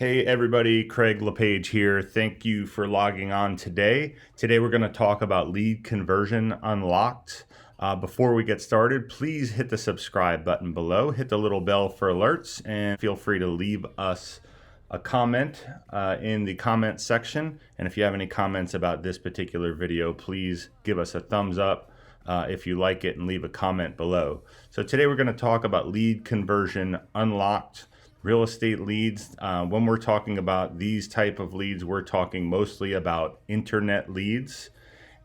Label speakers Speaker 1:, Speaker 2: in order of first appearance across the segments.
Speaker 1: Hey everybody, Craig LePage here. Thank you for logging on today. Today we're going to talk about lead conversion unlocked. Before we get started, please hit the subscribe button below, hit the little bell for alerts, and feel free to leave us a comment in the comment section. And if you have any comments about this particular video, please give us a thumbs up if you like it and leave a comment below. So today we're going to talk about lead conversion unlocked. Real estate leads. When we're talking about these type of leads, we're talking mostly about internet leads,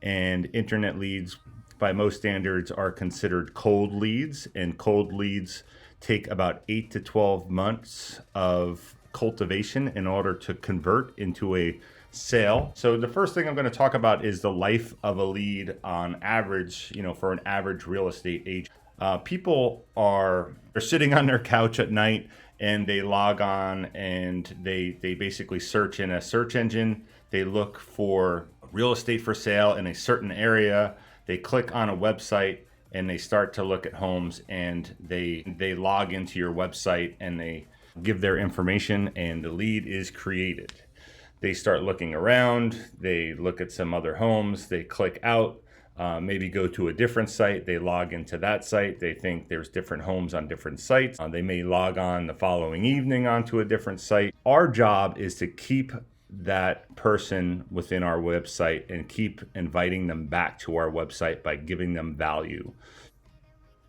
Speaker 1: and internet leads by most standards are considered cold leads, and cold leads take about 8 to 12 months of cultivation in order to convert into a sale. So the first thing I'm going to talk about is the life of a lead on average, for an average real estate agent. People are sitting on their couch at night and they log on and they basically search in a search engine. They look for real estate for sale in a certain area. They click on a website and they start to look at homes, and they log into your website and they give their information and the lead is created. They start looking around, they look at some other homes, they click out. Maybe go to a different site, they log into that site, they think there's different homes on different sites. They may log on the following evening onto a different site. Our job is to keep that person within our website and keep inviting them back to our website by giving them value.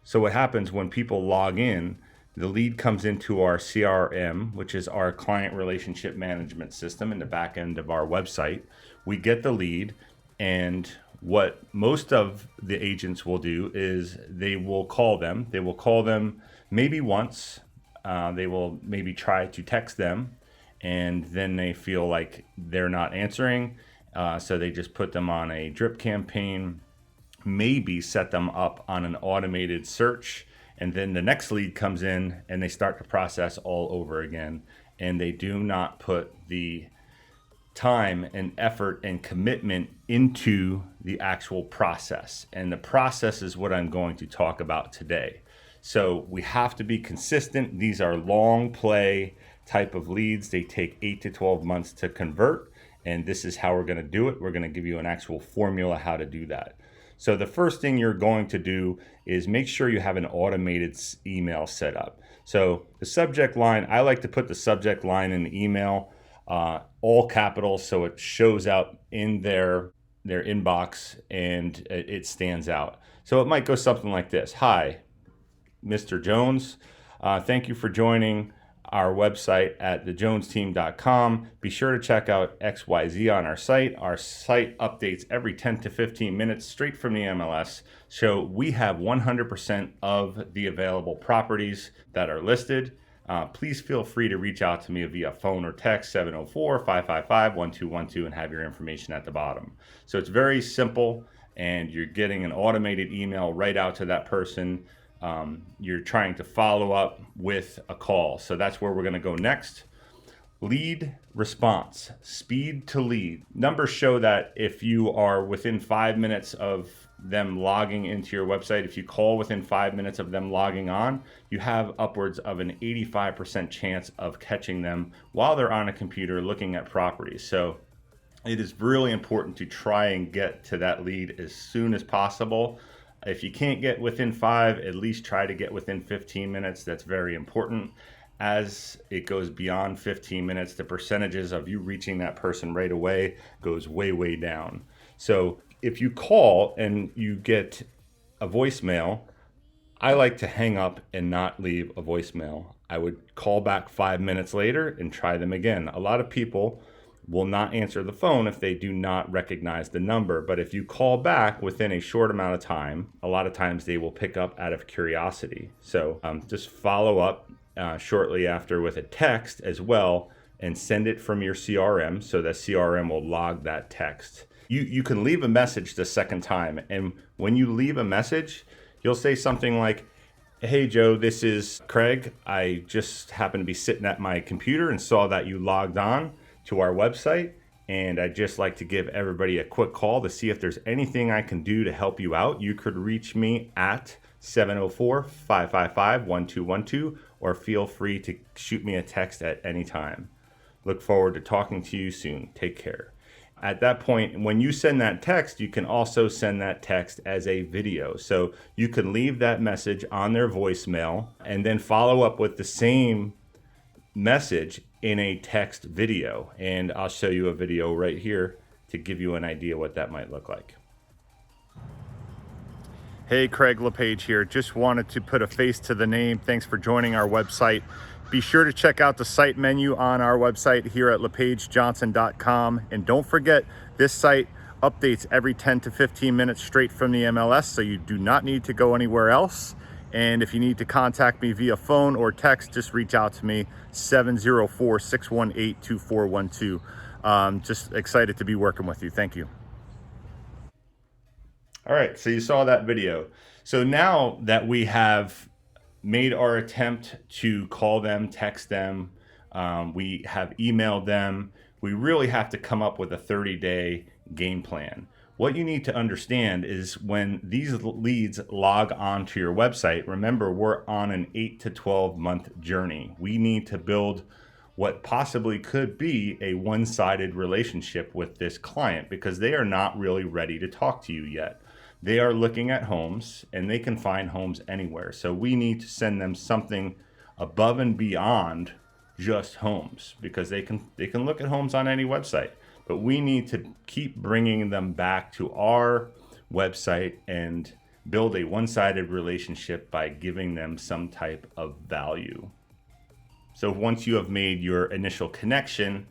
Speaker 1: So what happens when people log in, the lead comes into our CRM, which is our client relationship management system in the back end of our website. We get the lead, and what most of the agents will do is they will call them. They will call them maybe once. They will maybe try to text them, and then they feel like they're not answering. So they just put them on a drip campaign, maybe set them up on an automated search. And then the next lead comes in and they start the process all over again. And they do not put the time and effort and commitment into the actual process. And the process is what I'm going to talk about today. So we have to be consistent. These are long play type of leads. They take 8 to 12 months to convert. And this is how we're going to do it. We're going to give you an actual formula how to do that. So the first thing you're going to do is make sure you have an automated email set up. So the subject line, I like to put the subject line in the email all capitals, so it shows out in their inbox and it stands out. So it might go something like this. Hi, Mr. Jones. Thank you for joining our website at thejonesteam.com. Be sure to check out XYZ on our site. Our site updates every 10 to 15 minutes straight from the MLS. So we have 100% of the available properties that are listed. Please feel free to reach out to me via phone or text 704-555-1212 and have your information at the bottom. So it's very simple, and you're getting an automated email right out to that person. You're trying to follow up with a call. So that's where we're going to go next. Lead response, speed to lead. Numbers show that if you are within 5 minutes of them logging into your website, if you call within 5 minutes of them logging on, you have upwards of an 85% chance of catching them while they're on a computer looking at properties. So it is really important to try and get to that lead as soon as possible. If you can't get within 5, at least try to get within 15 minutes. That's very important. As it goes beyond 15 minutes, the percentages of you reaching that person right away goes way, way down. So if you call and you get a voicemail, I like to hang up and not leave a voicemail. I would call back 5 minutes later and try them again. A lot of people will not answer the phone if they do not recognize the number. But if you call back within a short amount of time, a lot of times they will pick up out of curiosity. So just follow up shortly after with a text as well, and send it from your CRM so that CRM will log that text. You can leave a message the second time, and when you leave a message, you'll say something like, "Hey Joe, this is Craig. I just happened to be sitting at my computer and saw that you logged on to our website, and I'd just like to give everybody a quick call to see if there's anything I can do to help you out. You could reach me at 704-555-1212, or feel free to shoot me a text at any time." Look forward to talking to you soon. Take care. At that point, when you send that text, you can also send that text as a video. So you can leave that message on their voicemail and then follow up with the same message in a text video. And I'll show you a video right here to give you an idea what that might look like. Hey, Craig LePage here. Just wanted to put a face to the name. Thanks for joining our website. Be sure to check out the site menu on our website here at lepagejohnson.com. And don't forget, this site updates every 10 to 15 minutes straight from the MLS, so you do not need to go anywhere else. And if you need to contact me via phone or text, just reach out to me, 704-618-2412. Just excited to be working with you. Thank you. All right, so you saw that video. So now that we have made our attempt to call them, text them, we have emailed them, we really have to come up with a 30-day game plan. What you need to understand is when these leads log onto your website, remember, we're on an 8 to 12 month journey. We need to build what possibly could be a one-sided relationship with this client because they are not really ready to talk to you yet. They are looking at homes and they can find homes anywhere. So we need to send them something above and beyond just homes because they can look at homes on any website. But we need to keep bringing them back to our website and build a one-sided relationship by giving them some type of value. So once you have made your initial connection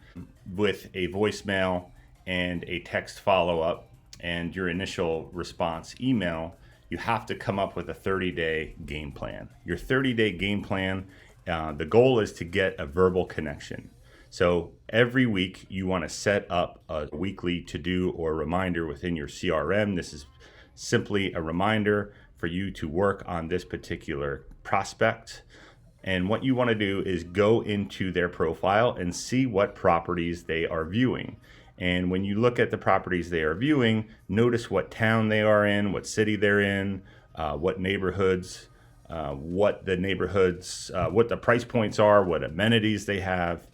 Speaker 1: with a voicemail and a text follow-up and your initial response email, you have to come up with a 30-day game plan. Your 30-day game plan, the goal is to get a verbal connection. So every week you want to set up a weekly to-do or reminder within your CRM. This is simply a reminder for you to work on this particular prospect. And what you want to do is go into their profile and see what properties they are viewing. And when you look at the properties they are viewing, notice what town they are in, what city they're in, what neighborhoods, what the price points are, what amenities they have.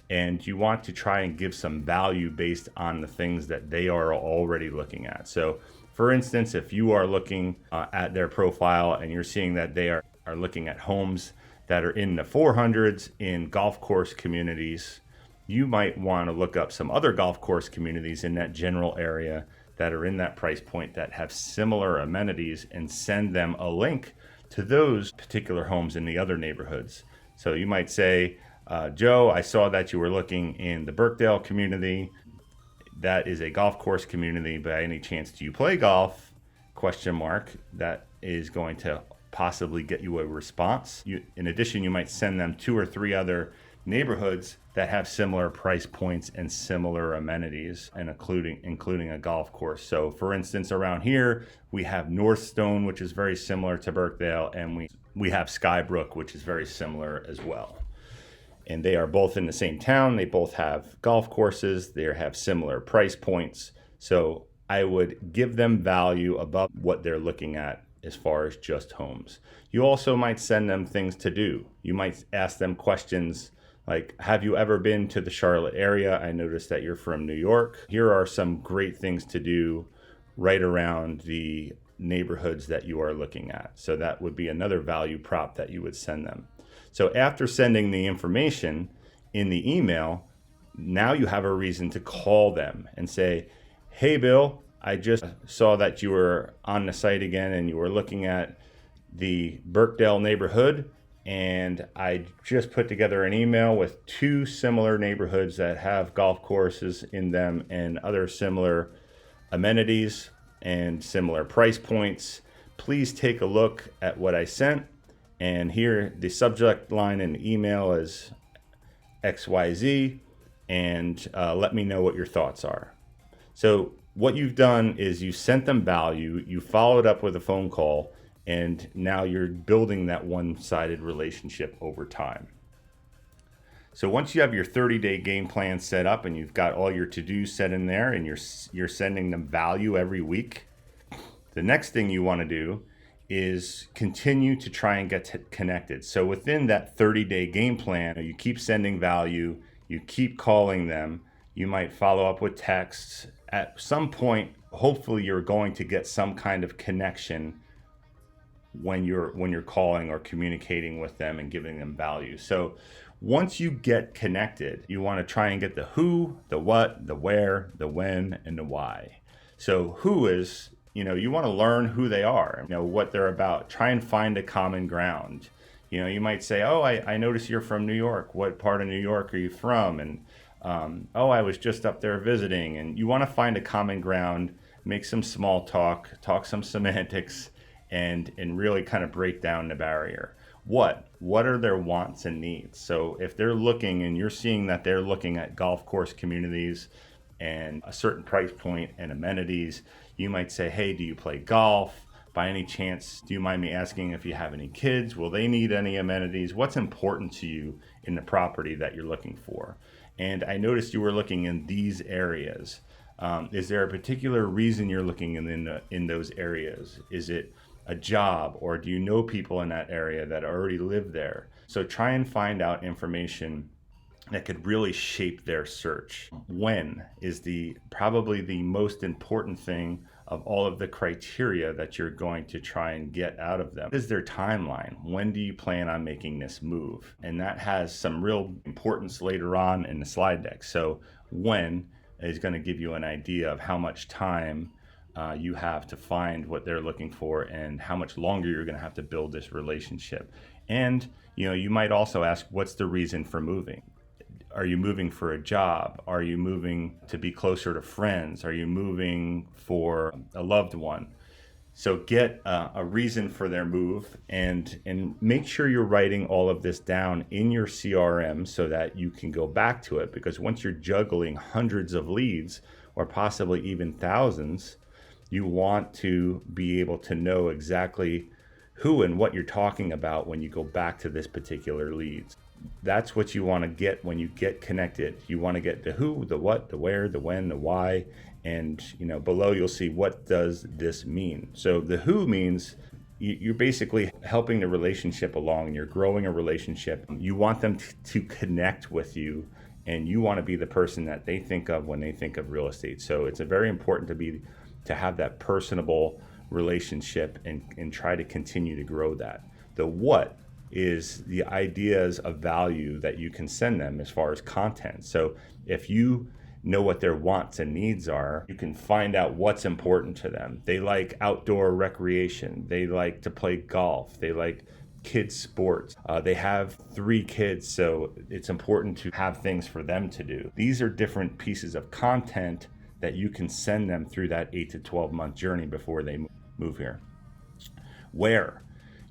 Speaker 1: And you want to try and give some value based on the things that they are already looking at. So for instance, if you are looking at their profile and you're seeing that they are looking at homes that are in the 400s in golf course communities, you might want to look up some other golf course communities in that general area that are in that price point that have similar amenities and send them a link to those particular homes in the other neighborhoods. So you might say, Joe, I saw that you were looking in the Birkdale community. That is a golf course community. By any chance, do you play golf? ? That is going to possibly get you a response. In addition, you might send them 2 or 3 other neighborhoods that have similar price points and similar amenities, and including a golf course. So for instance, around here, we have Northstone, which is very similar to Birkdale, and we have Skybrook, which is very similar as well. And they are both in the same town. They both have golf courses. They have similar price points. So I would give them value above what they're looking at as far as just homes. You also might send them things to do. You might ask them questions like, have you ever been to the Charlotte area? I noticed that you're from New York. Here are some great things to do right around the neighborhoods that you are looking at. So that would be another value prop that you would send them. So after sending the information in the email, now you have a reason to call them and say, hey, Bill, I just saw that you were on the site again and you were looking at the Birkdale neighborhood. And I just put together an email with 2 similar neighborhoods that have golf courses in them and other similar amenities and similar price points. Please take a look at what I sent. And here, the subject line in the email is XYZ, and let me know what your thoughts are. So what you've done is you sent them value, you followed up with a phone call, and now you're building that one-sided relationship over time. So once you have your 30-day game plan set up and you've got all your to-dos set in there and you're sending them value every week, the next thing you want to do is continue to try and get connected. So within that 30-day game plan, you keep sending value, You keep calling them. You might follow up with texts. At some point, hopefully you're going to get some kind of connection when you're calling or communicating with them and giving them value. So once you get connected, you want to try and get the who, the what, the where, the when, and the why. So who is, you want to learn who they are, what they're about. Try and find a common ground. You might say, oh, I notice you're from New York. What part of New York are you from? And oh, I was just up there visiting. And you want to find a common ground, make some small talk some semantics, and really kind of break down the barrier. What are their wants and needs? So if they're looking and you're seeing that they're looking at golf course communities and a certain price point and amenities, you might say, hey, do you play golf? By any chance, do you mind me asking if you have any kids? Will they need any amenities? What's important to you in the property that you're looking for? And I noticed you were looking in these areas. Is there a particular reason you're looking in those areas? Is it a job, or do you know people in that area that already live there? So try and find out information that could really shape their search. When is probably the most important thing of all of the criteria that you're going to try and get out of them. What is their timeline? When do you plan on making this move? And that has some real importance later on in the slide deck. So when is going to give you an idea of how much time you have to find what they're looking for and how much longer you're going to have to build this relationship. And you might also ask, what's the reason for moving? Are you moving for a job? Are you moving to be closer to friends? Are you moving for a loved one? So get a reason for their move, and make sure you're writing all of this down in your CRM so that you can go back to it, because once you're juggling hundreds of leads or possibly even thousands, you want to be able to know exactly who and what you're talking about when you go back to this particular leads. That's what you want to get when you get connected. You want to get the who, the what, the where, the when, the why, and below you'll see what does this mean. So the who means you're basically helping the relationship along. You're growing a relationship. You want them to connect with you, and you want to be the person that they think of when they think of real estate. So it's very important to have that personable relationship and try to continue to grow that. The what is the ideas of value that you can send them as far as content. So if you know what their wants and needs are, you can find out what's important to them. They like outdoor recreation. They like to play golf. They like kids sports. They have 3 kids, so it's important to have things for them to do. These are different pieces of content that you can send them through that 8 to 12 month journey before they move here. Where?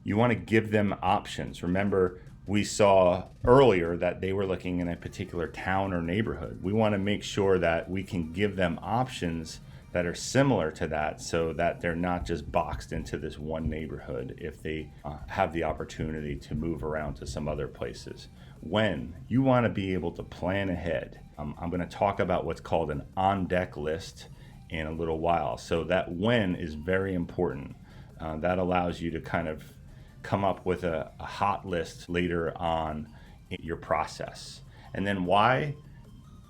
Speaker 1: You want to give them options. Remember, we saw earlier that they were looking in a particular town or neighborhood. We want to make sure that we can give them options that are similar to that, so that they're not just boxed into this one neighborhood if they have the opportunity to move around to some other places. When? You want to be able to plan ahead. I'm going to talk about what's called an on-deck list in a little while. So that when is very important. That allows you to kind of come up with a hot list later on in your process. And then why?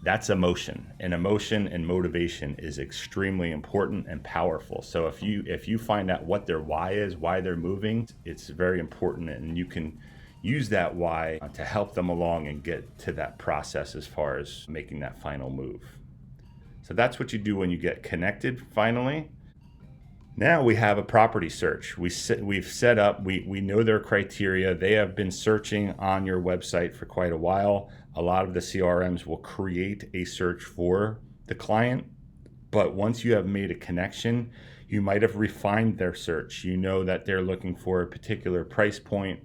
Speaker 1: That's emotion. And emotion and motivation is extremely important and powerful. So if you find out what their why is, why they're moving, it's very important, and you can use that why to help them along and get to that process as far as making that final move. So that's what you do when you get connected finally. Now we have a property search. We've set up, we know their criteria. They have been searching on your website for quite a while. A lot of the CRMs will create a search for the client, but once you have made a connection, you might have refined their search. You know that they're looking for a particular price point,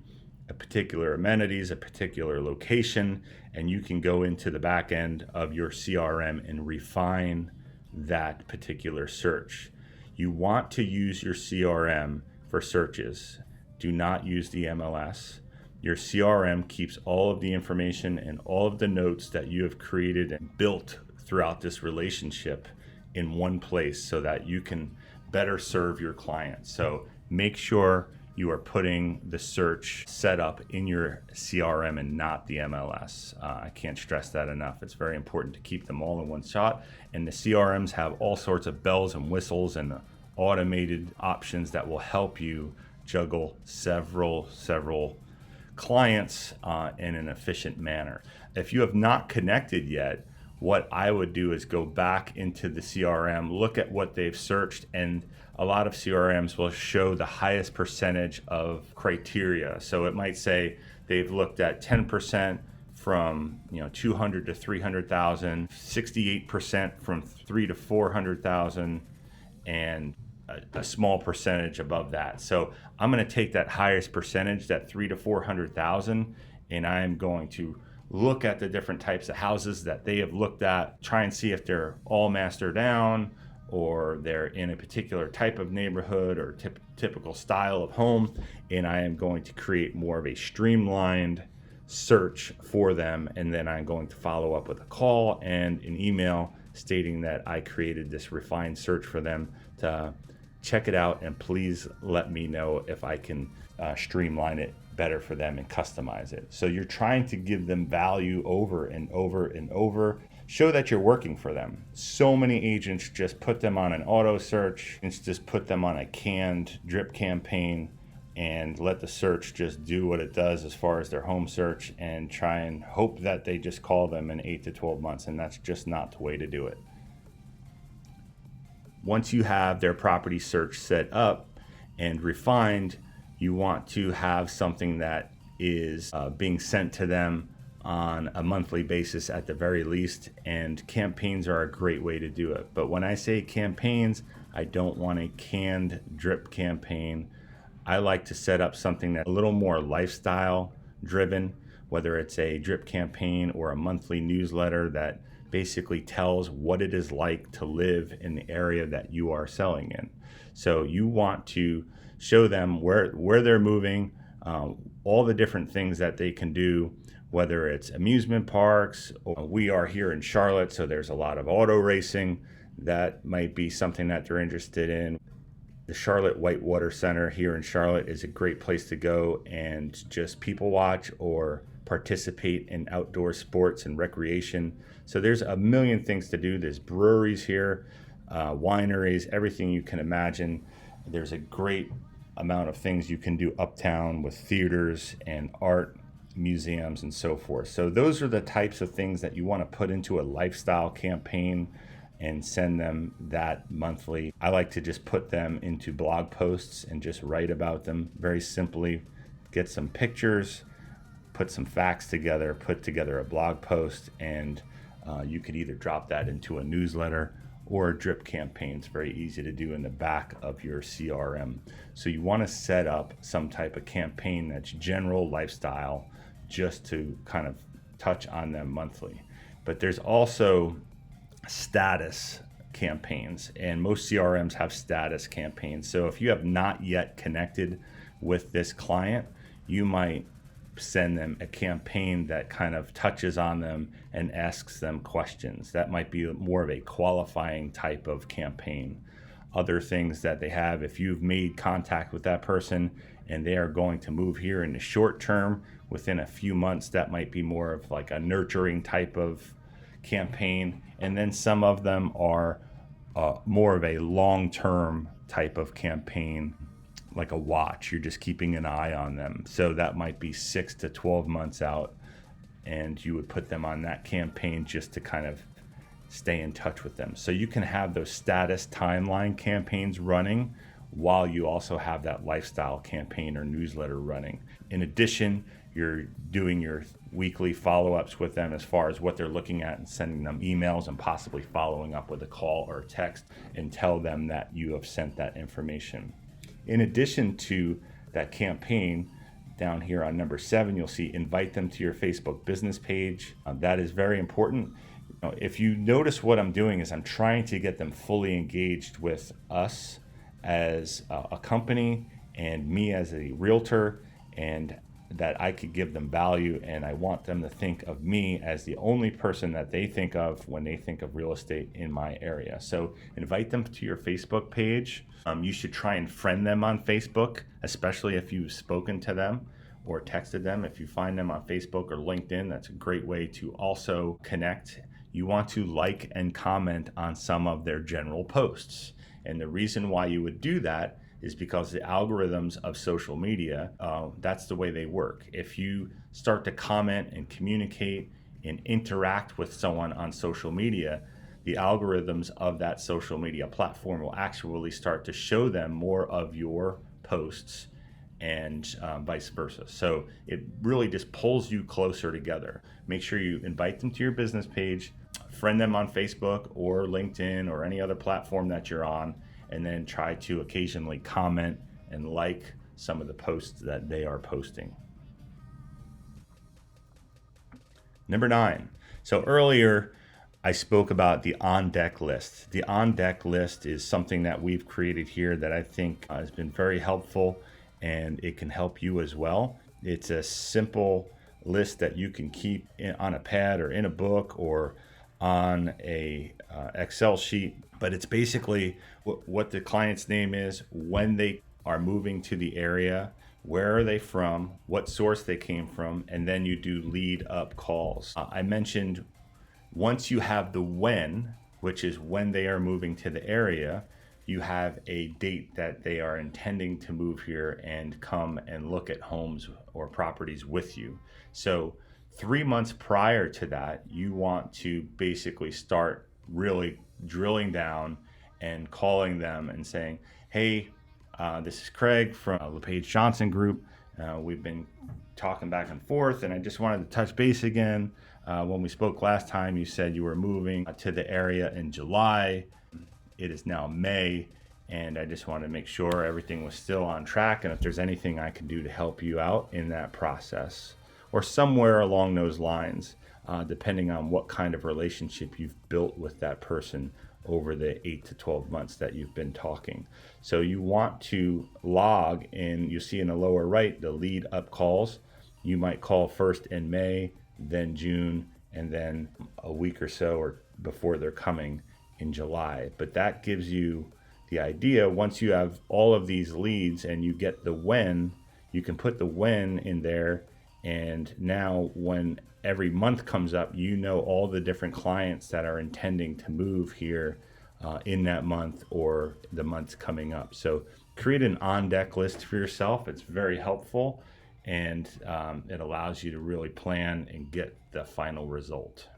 Speaker 1: a particular amenities, a particular location, and you can go into the back end of your CRM and refine that particular search. You want to use your CRM for searches. Do not use the MLS. Your CRM keeps all of the information and all of the notes that you have created and built throughout this relationship in one place so that you can better serve your clients. So make sure you are putting the search setup in your CRM and not the MLS. I can't stress that enough. It's very important to keep them all in one shot. And the CRMs have all sorts of bells and whistles and automated options that will help you juggle several clients in an efficient manner. If you have not connected yet, what I would do is go back into the CRM, look at what they've searched, and a lot of CRMs will show the highest percentage of criteria. So it might say they've looked at 10% from 200 to 300,000, 68% from 3 to 400,000, and a small percentage above that. So I'm going to take that highest percentage, that 3 to 400,000, and I'm going to look at the different types of houses that they have looked at, try and see if they're all master down or they're in a particular type of neighborhood or typical style of home. And I am going to create more of a streamlined search for them. And then I'm going to follow up with a call and an email stating that I created this refined search for them to check it out. And please let me know if I can streamline it better for them and customize it. So you're trying to give them value over and over and over. Show that you're working for them. So many agents just put them on an auto search, and just put them on a canned drip campaign and let the search just do what it does as far as their home search, and try and hope that they just call them in 8 to 12 months. And that's just not the way to do it. Once you have their property search set up and refined, you want to have something that is being sent to them on a monthly basis at the very least, and campaigns are a great way to do it. But when I say campaigns, I don't want a canned drip campaign. I like to set up something that's a little more lifestyle driven, whether it's a drip campaign or a monthly newsletter that basically tells what it is like to live in the area that you are selling in. So you want to show them where they're moving, all the different things that they can do, whether it's amusement parks, or we are here in Charlotte, so there's a lot of auto racing. That might be something that they're interested in. The Charlotte Whitewater Center here in Charlotte is a great place to go and just people watch or participate in outdoor sports and recreation. So there's a million things to do. There's breweries here, wineries, everything you can imagine. There's a great amount of things you can do uptown with theaters and art museums and so forth. So those are the types of things that you want to put into a lifestyle campaign and send them that monthly. I like to just put them into blog posts and just write about them very simply, get some pictures, put some facts together, put together a blog post, and you could either drop that into a newsletter or a drip campaign. It's very easy to do in the back of your CRM. So you want to set up some type of campaign that's general lifestyle, just to kind of touch on them monthly. But there's also status campaigns, and most CRMs have status campaigns. So if you have not yet connected with this client, you might send them a campaign that kind of touches on them and asks them questions. That might be more of a qualifying type of campaign. Other things that they have, if you've made contact with that person and they are going to move here in the short term, within a few months, that might be more of like a nurturing type of campaign. And then some of them are more of a long-term type of campaign, like a watch. You're just keeping an eye on them. So that might be 6 to 12 months out, and you would put them on that campaign just to kind of stay in touch with them. So you can have those status timeline campaigns running while you also have that lifestyle campaign or newsletter running. In addition, you're doing your weekly follow-ups with them as far as what they're looking at, and sending them emails and possibly following up with a call or a text and tell them that you have sent that information. In addition to that campaign, down here on number 7, you'll see invite them to your Facebook business page. That is very important. If you notice, what I'm doing is I'm trying to get them fully engaged with us as a company and me as a realtor, and that I could give them value, and I want them to think of me as the only person that they think of when they think of real estate in my area. So invite them to your Facebook page. You should try and friend them on Facebook, especially if you've spoken to them or texted them. If you find them on Facebook or LinkedIn, that's a great way to also connect. You want to like and comment on some of their general posts. And the reason why you would do that is because the algorithms of social media, that's the way they work. If you start to comment and communicate and interact with someone on social media, the algorithms of that social media platform will actually start to show them more of your posts and vice versa. So it really just pulls you closer together. Make sure you invite them to your business page, friend them on Facebook or LinkedIn or any other platform that you're on, and then try to occasionally comment and like some of the posts that they are posting. Number 9. So earlier I spoke about the on-deck list. The on-deck list is something that we've created here that I think has been very helpful, and it can help you as well. It's a simple list that you can keep on a pad or in a book or on a Excel sheet, but it's basically what the client's name is, when they are moving to the area, where are they from, what source they came from, and then you do lead up calls. I mentioned once you have the when, which is when they are moving to the area, you have a date that they are intending to move here and come and look at homes or properties with you. So 3 months prior to that, you want to basically start really drilling down and calling them and saying, hey, this is Craig from LePage Johnson Group. We've been talking back and forth, and I just wanted to touch base again. When we spoke last time, you said you were moving to the area in July. It is now May, and I just wanted to make sure everything was still on track, and if there's anything I can do to help you out in that process, or somewhere along those lines, depending on what kind of relationship you've built with that person over the 8 to 12 months that you've been talking. So you want to log in, you see in the lower right, the lead up calls. You might call first in May, then June, and then a week or so or before they're coming in July. But that gives you the idea. Once you have all of these leads and you get the when, you can put the when in there. And now when every month comes up, you know all the different clients that are intending to move here in that month or the months coming up. So create an on-deck list for yourself. It's very helpful, and it allows you to really plan and get the final result.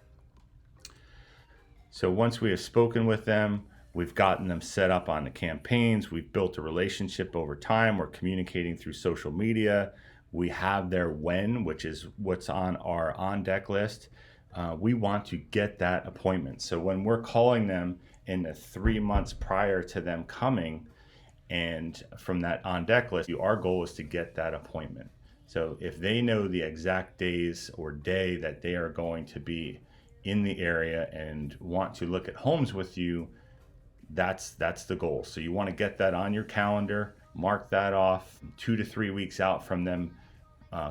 Speaker 1: So once we have spoken with them, we've gotten them set up on the campaigns, we've built a relationship over time, we're communicating through social media, we have their when, which is what's on our on-deck list. We want to get that appointment. So when we're calling them in the 3 months prior to them coming, and from that on-deck list, our goal is to get that appointment. So if they know the exact days or day that they are going to be in the area and want to look at homes with you, that's the goal. So you want to get that on your calendar, mark that off 2 to 3 weeks out from them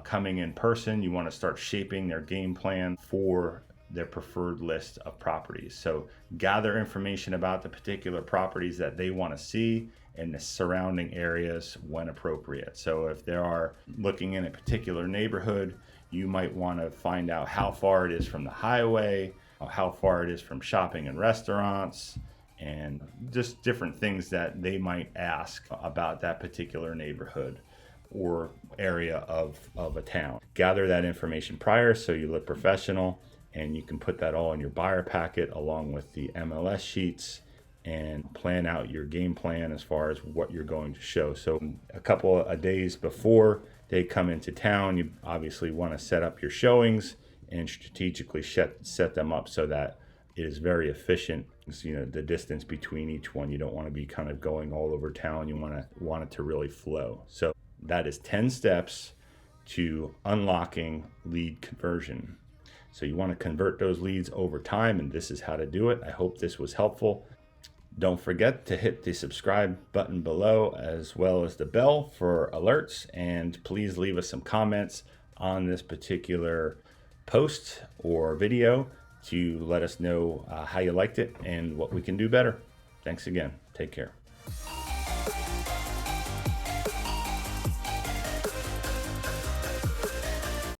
Speaker 1: coming in person. You want to start shaping their game plan for their preferred list of properties. So gather information about the particular properties that they want to see and the surrounding areas when appropriate. So if they are looking in a particular neighborhood, you might want to find out how far it is from the highway, how far it is from shopping and restaurants, and just different things that they might ask about that particular neighborhood or area of a town. Gather that information prior so you look professional, and you can put that all in your buyer packet along with the MLS sheets and plan out your game plan as far as what you're going to show. So a couple of days before they come into town, you obviously want to set up your showings and strategically set them up so that it is very efficient. You know, the distance between each one, you don't want to be kind of going all over town. You want it to really flow. So that is 10 steps to unlocking lead conversion. So you want to convert those leads over time, and this is how to do it. I hope this was helpful. Don't forget to hit the subscribe button below as well as the bell for alerts, and please leave us some comments on this particular post or video to let us know how you liked it and what we can do better. Thanks again. Take care.